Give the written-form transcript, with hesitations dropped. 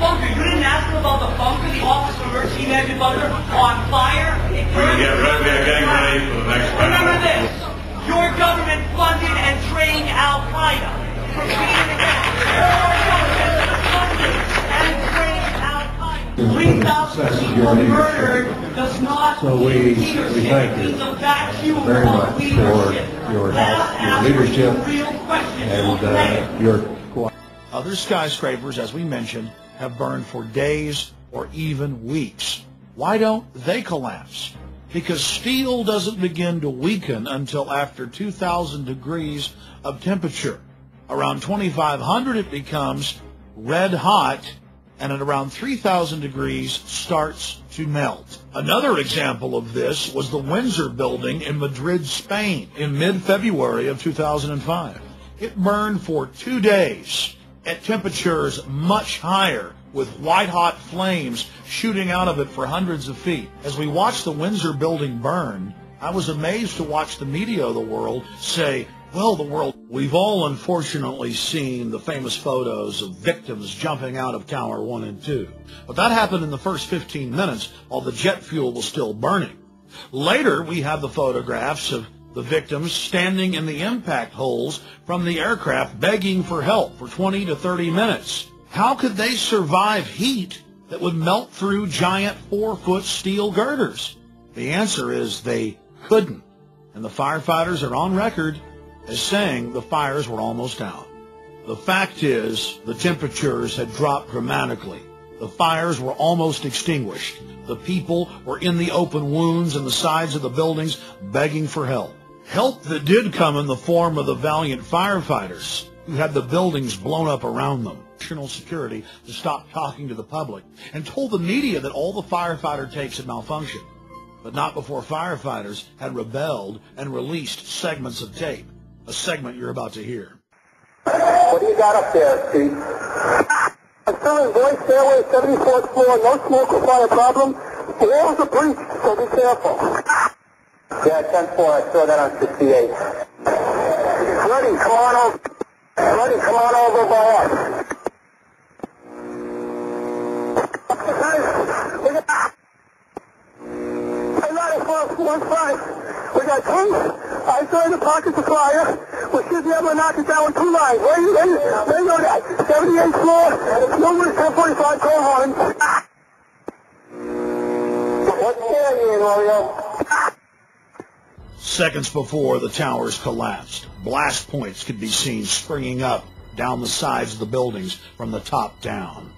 bunker. You didn't ask them about the bunker, the Office of Emergency Management bunker on fire. We are getting ready for the next round. Remember this. Your government funded and trained Al-Qaeda. For being your government funded and trained Al-Qaeda. 3,000 people murdered does not So we thank you very much for your help, your leadership, and your cooperation. Other skyscrapers, as we mentioned, have burned for days or even weeks. Why don't they collapse? Because steel doesn't begin to weaken until after 2,000 degrees of temperature. Around 2,500 it becomes red hot, and at around 3,000 degrees starts to melt. Another example of this was the Windsor building in Madrid, Spain, in mid-February of 2005. It burned for 2 days at temperatures much higher, with white-hot flames shooting out of it for hundreds of feet. As we watched the Windsor building burn, I was amazed to watch the media of the world say, well, the world. We've all unfortunately seen the famous photos of victims jumping out of Tower 1 and 2. But that happened in the first 15 minutes while the jet fuel was still burning. Later, we have the photographs of the victims standing in the impact holes from the aircraft begging for help for 20 to 30 minutes. How could they survive heat that would melt through giant 4-foot steel girders? The answer is they couldn't. And the firefighters are on record as saying the fires were almost out. The fact is, the temperatures had dropped dramatically. The fires were almost extinguished. The people were in the open wounds in the sides of the buildings begging for help. Help that did come in the form of the valiant firefighters who had the buildings blown up around them. National security to stop talking to the public and told the media that all the firefighter tapes had malfunctioned, but not before firefighters had rebelled and released segments of tape, a segment you're about to hear. What do you got up there, Steve? I'm still in voice stairway, 74th floor, no smoke or fire problem. The walls are breached, so be careful. Yeah, 10-4, I saw that on 68. Ready, come on over. Ready, come on over by us. We got two. I saw in the pockets of fire. We should be able to knock it down with 2 lines. Where you go that? 78th floor. Number 1045. Go home. What's scaring you, Oreo? Seconds before the towers collapsed, blast points could be seen springing up down the sides of the buildings from the top down.